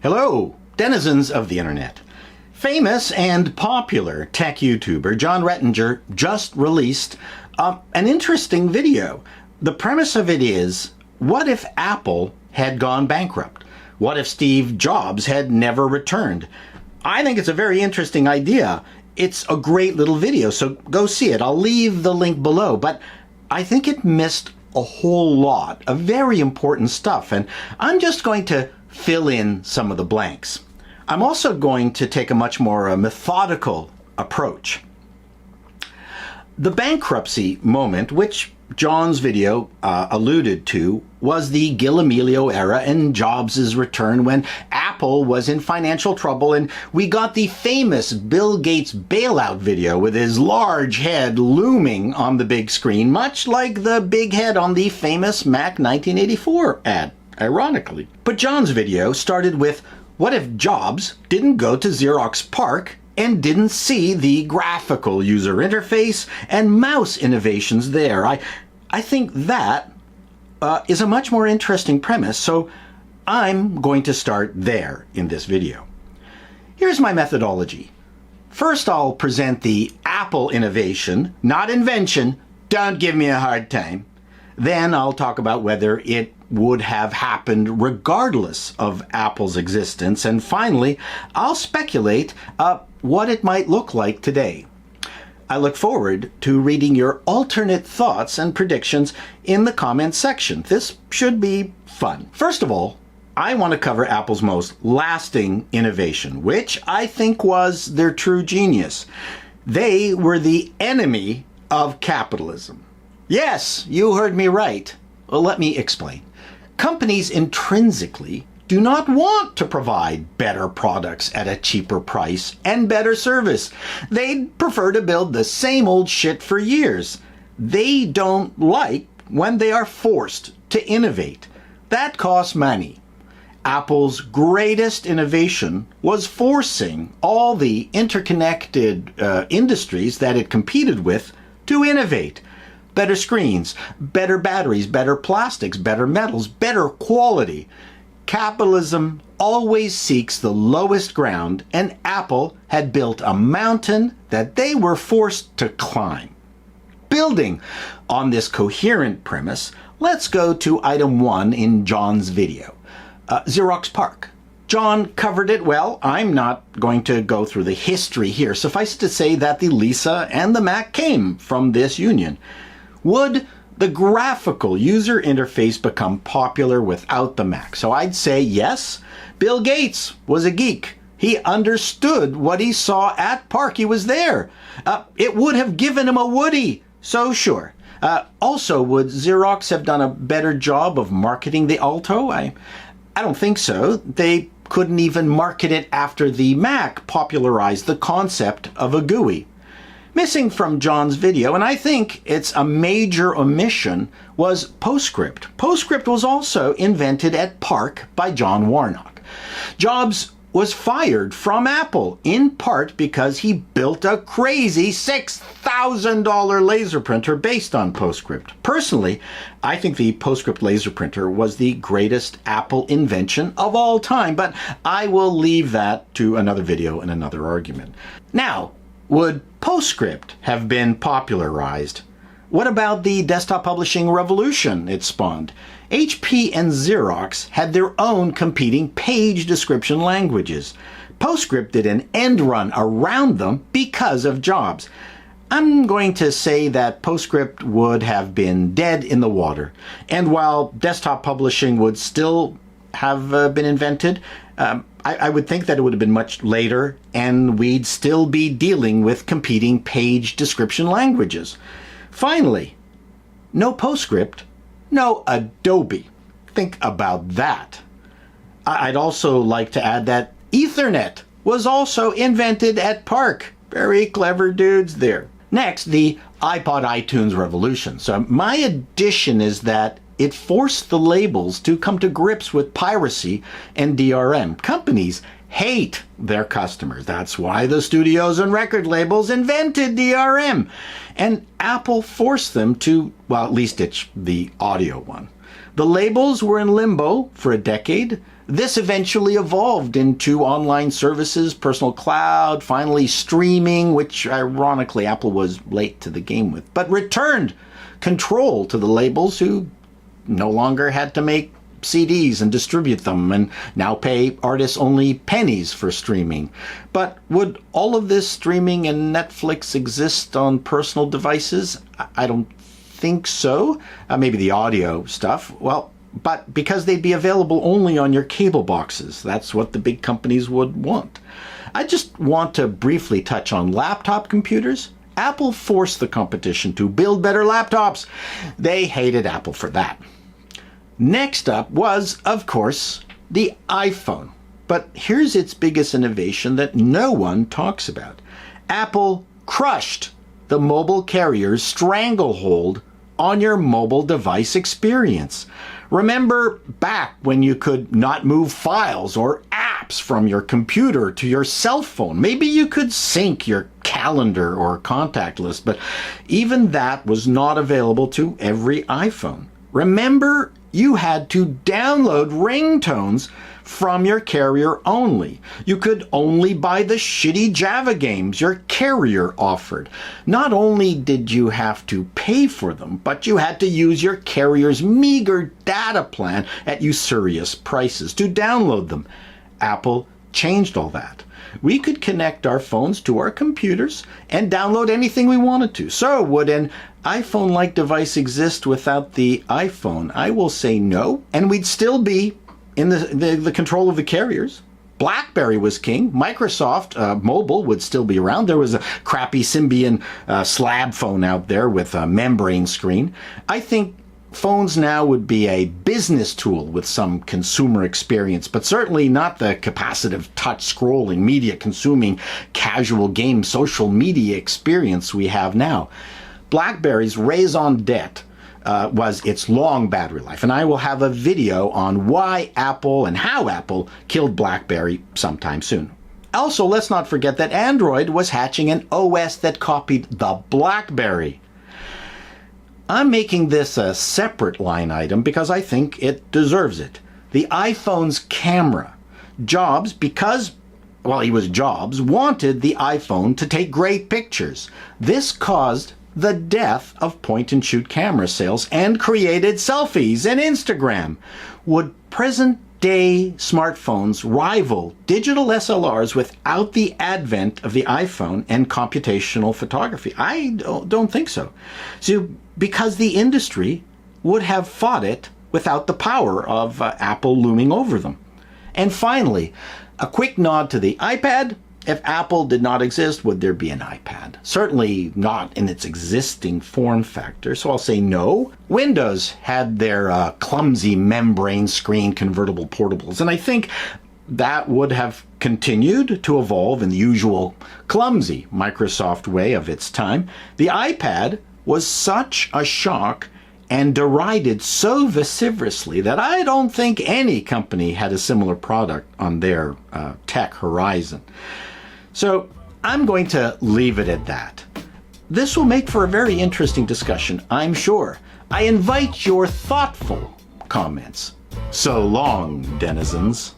Hello, denizens of the internet. Famous and popular tech YouTuber John Rettinger just released an interesting video. The premise of it is, what if Apple had gone bankrupt? What if Steve Jobs had never returned? I think it's a very interesting idea. It's a great little video, so go see it. I'll leave the link below, but I think it missed a whole lot of very important stuff, and I'm just going to fill in some of the blanks. I'm also going to take a much more methodical approach. The bankruptcy moment, which John's video alluded to, was the Gil Amelio era and Jobs' return when Apple was in financial trouble, and we got the famous Bill Gates bailout video with his large head looming on the big screen, much like the big head on the famous Mac 1984 ad, ironically. But John's video started with, what if Jobs didn't go to Xerox PARC and didn't see the graphical user interface and mouse innovations there? I think that is a much more interesting premise, so I'm going to start there in this video. Here's my methodology. First, I'll present the Apple innovation, not invention. Don't give me a hard time. Then I'll talk about whether it would have happened regardless of Apple's existence. And finally, I'll speculate what it might look like today. I look forward to reading your alternate thoughts and predictions in the comments section. This should be fun. First of all, I want to cover Apple's most lasting innovation, which I think was their true genius. They were the enemy of capitalism. Yes, you heard me right. Well, let me explain. Companies intrinsically do not want to provide better products at a cheaper price and better service. They'd prefer to build the same old shit for years. They don't like when they are forced to innovate. That costs money. Apple's greatest innovation was forcing all the interconnected industries that it competed with to innovate. Better screens, better batteries, better plastics, better metals, better quality. Capitalism always seeks the lowest ground, and Apple had built a mountain that they were forced to climb. Building on this coherent premise, let's go to item 1 in John's video. Xerox PARC. John covered it well. I'm not going to go through the history here. Suffice it to say that the Lisa and the Mac came from this union. Would the graphical user interface become popular without the Mac? So I'd say yes. Bill Gates was a geek. He understood what he saw at PARC. He was there. It would have given him a Woody. So sure. Also, would Xerox have done a better job of marketing the Alto? I don't think so. They couldn't even market it after the Mac popularized the concept of a GUI. Missing from John's video, and I think it's a major omission, was PostScript. PostScript was also invented at PARC by John Warnock. Jobs was fired from Apple in part because he built a crazy $6,000 laser printer based on PostScript. Personally, I think the PostScript laser printer was the greatest Apple invention of all time, but I will leave that to another video and another argument. Now, would PostScript have been popularized? What about the desktop publishing revolution it spawned? HP and Xerox had their own competing page description languages. PostScript did an end run around them because of Jobs. I'm going to say that PostScript would have been dead in the water. And while desktop publishing would still have been invented, I would think that it would have been much later, and we'd still be dealing with competing page description languages. Finally, no PostScript, no Adobe. Think about that. I'd also like to add that Ethernet was also invented at PARC. Very clever dudes there. Next, the iPod iTunes revolution. So my addition is that it forced the labels to come to grips with piracy and DRM. Companies hate their customers. That's why the studios and record labels invented DRM. And Apple forced them to, well, at least it's the audio one. The labels were in limbo for a decade. This eventually evolved into online services, personal cloud, finally streaming, which ironically Apple was late to the game with, but returned control to the labels who no longer had to make CDs and distribute them and now pay artists only pennies for streaming. But would all of this streaming and Netflix exist on personal devices? I don't think so. Maybe the audio stuff. Well, but because they'd be available only on your cable boxes. That's what the big companies would want. I just want to briefly touch on laptop computers. Apple forced the competition to build better laptops. They hated Apple for that. Next up was, of course, the iPhone. But here's its biggest innovation that no one talks about. Apple crushed the mobile carrier's stranglehold on your mobile device experience. Remember back when you could not move files or apps from your computer to your cell phone? Maybe you could sync your calendar or contact list, but even that was not available to every iPhone. Remember, you had to download ringtones from your carrier only. You could only buy the shitty Java games your carrier offered. Not only did you have to pay for them, but you had to use your carrier's meager data plan at usurious prices to download them. Apple changed all that. We could connect our phones to our computers and download anything we wanted to. So would an iPhone-like device exist without the iPhone? I will say no, and we'd still be in the control of the carriers. BlackBerry was king. Microsoft Mobile would still be around. There was a crappy Symbian slab phone out there with a membrane screen. I think phones now would be a business tool with some consumer experience, but certainly not the capacitive touch scrolling, media consuming, casual game, social media experience we have now. BlackBerry's raison d'etre was its long battery life, and I will have a video on why Apple and how Apple killed BlackBerry sometime soon. Also, let's not forget that Android was hatching an OS that copied the BlackBerry. I'm making this a separate line item because I think it deserves it. The iPhone's camera. Jobs, because, well, he was Jobs, wanted the iPhone to take great pictures. This caused the death of point-and-shoot camera sales and created selfies and Instagram. Would present-day smartphones rival digital SLRs without the advent of the iPhone and computational photography? I don't think so. So, because the industry would have fought it without the power of Apple looming over them. And finally, a quick nod to the iPad. If Apple did not exist, would there be an iPad? Certainly not in its existing form factor, so I'll say no. Windows had their clumsy membrane screen convertible portables, and I think that would have continued to evolve in the usual clumsy Microsoft way of its time. The iPad was such a shock and derided so vociferously that I don't think any company had a similar product on their tech horizon. So I'm going to leave it at that. This will make for a very interesting discussion, I'm sure. I invite your thoughtful comments. So long, denizens.